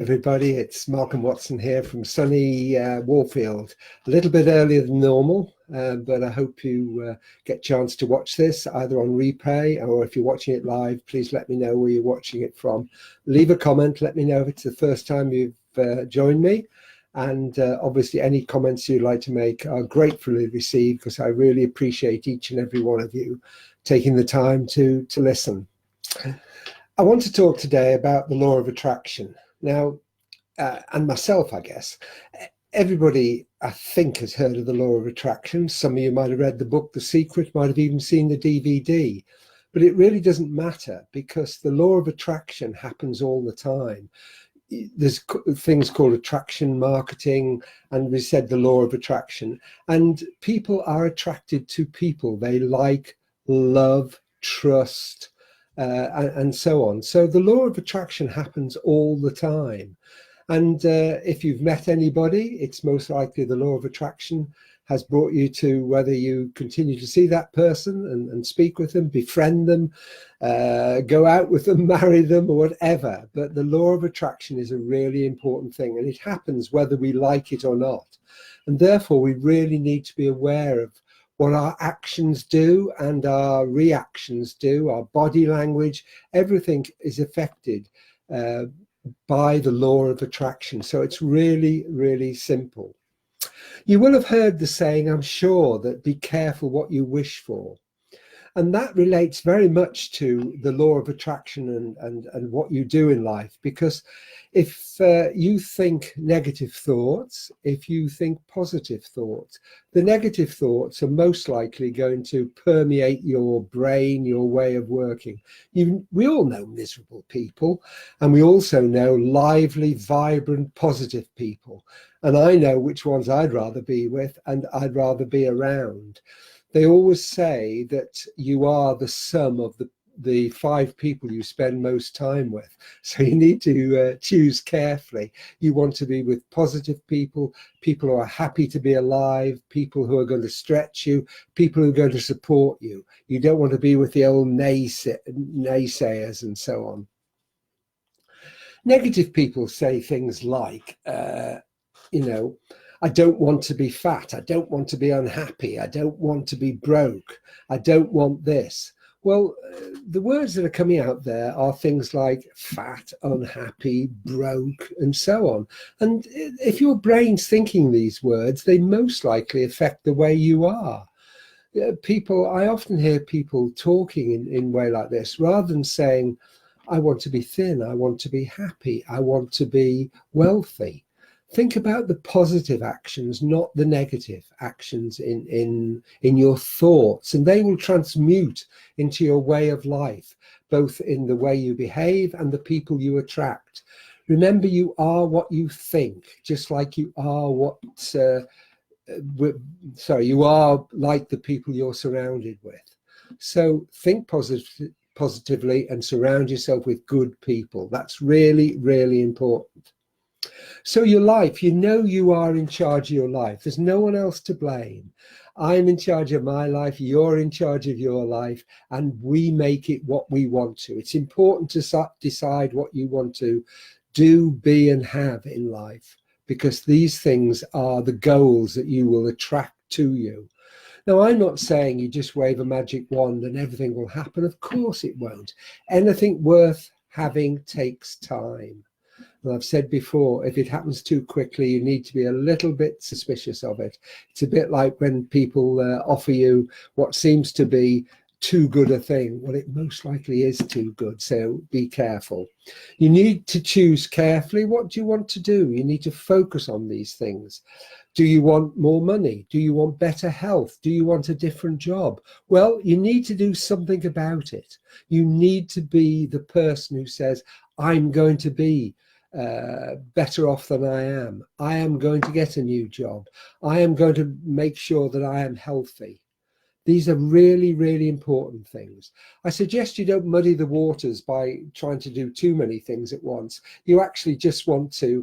Everybody, it's Malcolm Watson here from sunny Warfield. A little bit earlier than normal, but I hope you get a chance to watch this either on replay, or if you're watching it live, please let me know where you're watching it from. Leave a comment, let me know if it's the first time you've joined me. And obviously any comments you'd like to make are gratefully received, because I really appreciate each and every one of you taking the time to listen. I want to talk today about the law of attraction. Now, and myself, I guess, everybody, I think, has heard of the law of attraction. Some of you might have read the book, The Secret, might have even seen the DVD. But it really doesn't matter, because the law of attraction happens all the time. There's things called attraction marketing, and we said the law of attraction. And people are attracted to people they like, love, trust, and so on. So the law of attraction happens all the time. And if you've met anybody, it's most likely the law of attraction has brought you to whether you continue to see that person and speak with them, befriend them, go out with them, marry them, or whatever. But the law of attraction is a really important thing, and it happens whether we like it or not. And therefore, we really need to be aware of what our actions do and our reactions do, our body language. Everything is affected by the law of attraction. So it's really, really simple. You will have heard the saying, I'm sure, that be careful what you wish for. And that relates very much to the law of attraction and what you do in life. Because if you think negative thoughts, if you think positive thoughts, the negative thoughts are most likely going to permeate your brain, your way of working. We all know miserable people, and we also know lively, vibrant, positive people. And I know which ones I'd rather be with and I'd rather be around. They always say that you are the sum of the 5 people you spend most time with. So you need to choose carefully. You want to be with positive people, people who are happy to be alive, people who are going to stretch you, people who are going to support you. You don't want to be with the old naysayers and so on. Negative people say things like, I don't want to be fat. I don't want to be unhappy. I don't want to be broke. I don't want this. Well, the words that are coming out there are things like fat, unhappy, broke, and so on. And if your brain's thinking these words, they most likely affect the way you are. I often hear people talking in a way like this, rather than saying, I want to be thin, I want to be happy, I want to be wealthy. Think about the positive actions, not the negative actions in your thoughts, and they will transmute into your way of life, both in the way you behave and the people you attract. Remember, you are what you think, just like you are you are like the people you're surrounded with. So think positively and surround yourself with good people. That's really, really important. So your life, you are in charge of your life. There's no one else to blame. I'm in charge of my life. You're in charge of your life, and we make it what we want to. It's important to decide what you want to do, be, and have in life, because these things are the goals that you will attract to you. Now, I'm not saying you just wave a magic wand and everything will happen. Of course it won't. Anything worth having takes time. And I've said before, if it happens too quickly, you need to be a little bit suspicious of it. It's a bit like when people offer you what seems to be too good a thing. Well, it most likely is too good, so be careful. You need to choose carefully. What do you want to do? You need to focus on these things. Do you want more money? Do you want better health? Do you want a different job? Well, you need to do something about it. You need to be the person who says, I'm going to be better off than I am. I am going to get a new job. I am going to make sure that I am healthy. These are really, really important things. I suggest you don't muddy the waters by trying to do too many things at once. You actually just want to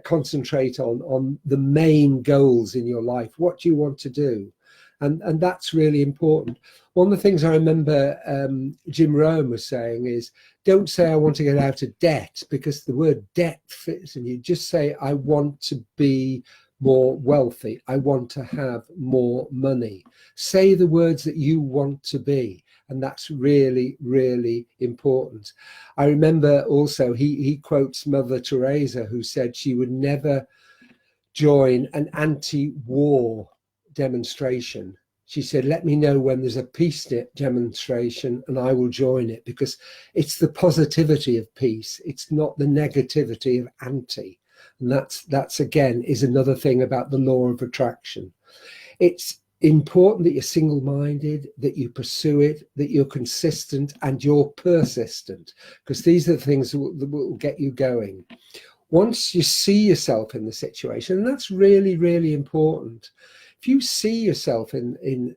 concentrate on the main goals in your life. What do you want to do? And that's really important. One of the things I remember Jim Rohn was saying is, don't say I want to get out of debt, because the word debt fits, and you just say I want to be more wealthy, I want to have more money. Say the words that you want to be, and that's really, really important. I remember also he quotes Mother Teresa, who said she would never join an anti-war demonstration. She said, let me know when there's a peace demonstration and I will join it, because it's the positivity of peace. It's not the negativity of anti. And that's again, is another thing about the law of attraction. It's important that you're single-minded, that you pursue it, that you're consistent and you're persistent, because these are the things that will get you going. Once you see yourself in the situation, and that's really, really important. If you see yourself in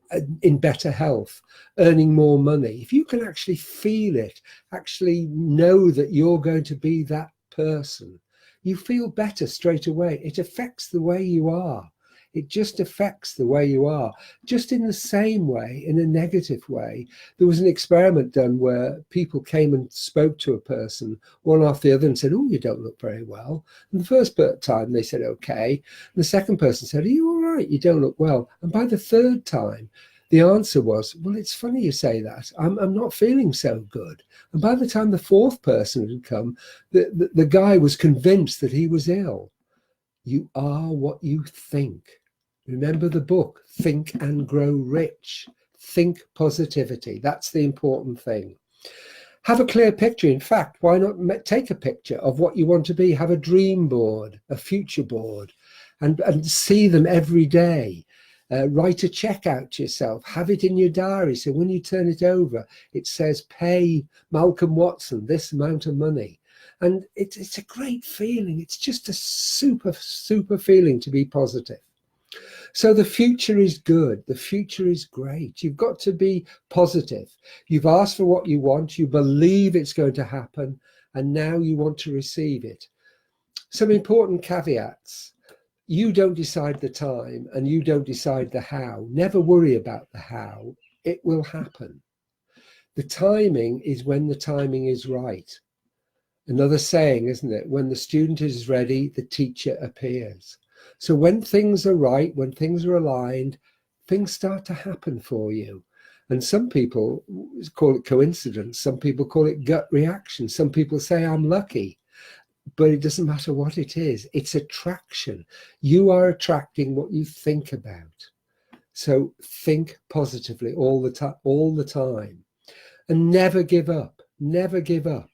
better health, earning more money, if you can actually feel it, actually know that you're going to be that person, you feel better straight away. It affects the way you are. It just affects the way you are. Just in the same way, in a negative way. There was an experiment done where people came and spoke to a person, one after the other, and said, oh, you don't look very well. And the first time they said, okay. And the second person said, are you all right? You don't look well. And by the third time, the answer was, well, it's funny you say that. I'm not feeling so good. And by the time the fourth person had come, the guy was convinced that he was ill. You are what you think. Remember the book, Think and Grow Rich. Think positivity. That's the important thing. Have a clear picture. In fact, why not take a picture of what you want to be? Have a dream board, a future board, and see them every day. Write a check out to yourself. Have it in your diary. So when you turn it over, it says, pay Malcolm Watson this amount of money. And it's a great feeling. It's just a super, super feeling to be positive. So the future is good. The future is great. You've got to be positive. You've asked for what you want. You believe it's going to happen. And now you want to receive it. Some important caveats. You don't decide the time and you don't decide the how. Never worry about the how. It will happen. The timing is when the timing is right. Another saying, isn't it? When the student is ready, the teacher appears. So when things are right, when things are aligned, things start to happen for you. And some people call it coincidence. Some people call it gut reaction. Some people say, I'm lucky. But it doesn't matter what it is. It's attraction. You are attracting what you think about. So think positively all the time. And never give up. Never give up.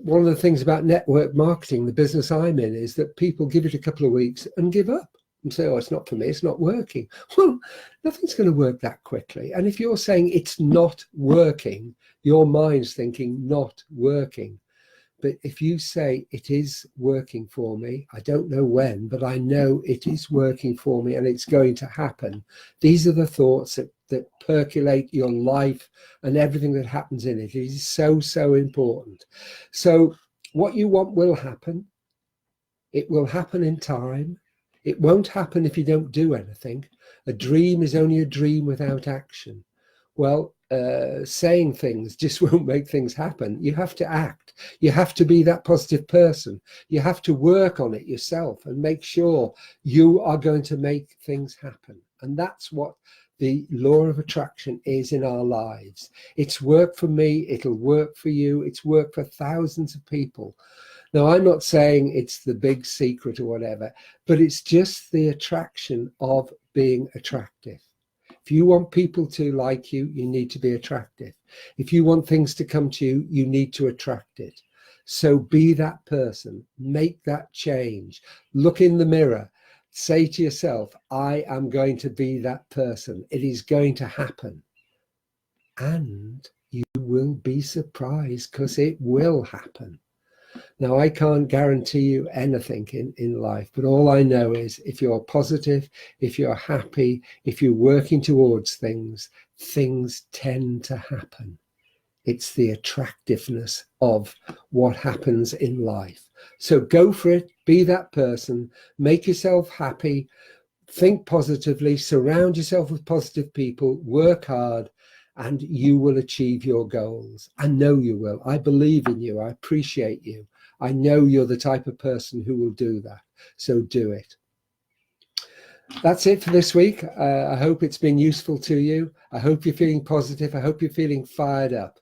One of the things about network marketing, the business I'm in, is that people give it a couple of weeks and give up and say, oh, it's not for me, it's not working. Well, nothing's going to work that quickly. And if you're saying it's not working, your mind's thinking not working. But if you say it is working for me, I don't know when, but I know it is working for me and it's going to happen. These are the thoughts that percolate your life and everything that happens in it. It is so, so important. So what you want will happen. It will happen in time. It won't happen if you don't do anything. A dream is only a dream without action. Well, saying things just won't make things happen. You have to act. You have to be that positive person. You have to work on it yourself and make sure you are going to make things happen. And that's what the law of attraction is in our lives. It's worked for me. It'll work for you. It's worked for thousands of people. Now, I'm not saying it's the big secret or whatever, but it's just the attraction of being attractive. If you want people to like you, you need to be attractive. If you want things to come to you, you need to attract it. So be that person. Make that change. Look in the mirror. Say to yourself, I am going to be that person. It is going to happen. And you will be surprised because it will happen. Now, I can't guarantee you anything in life, but all I know is if you're positive, if you're happy, if you're working towards things, things tend to happen. It's the attractiveness of what happens in life. So go for it, be that person, make yourself happy, think positively, surround yourself with positive people, work hard, and you will achieve your goals. I know you will. I believe in you. I appreciate you. I know you're the type of person who will do that. So do it. That's it for this week. I hope it's been useful to you. I hope you're feeling positive. I hope you're feeling fired up.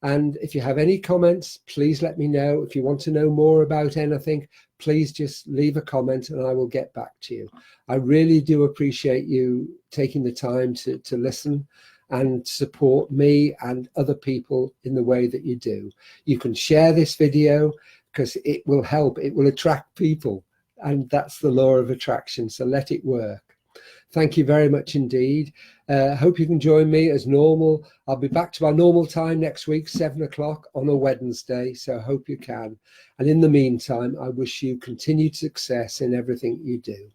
And if you have any comments, please let me know. If you want to know more about anything, please just leave a comment and I will get back to you. I really do appreciate you taking the time to listen and support me and other people in the way that you do. You can share this video because it will help. It will attract people. And that's the law of attraction. So let it work. Thank you very much indeed. Hope you can join me as normal. I'll be back to our normal time next week, 7 o'clock on a Wednesday. So I hope you can. And in the meantime, I wish you continued success in everything you do.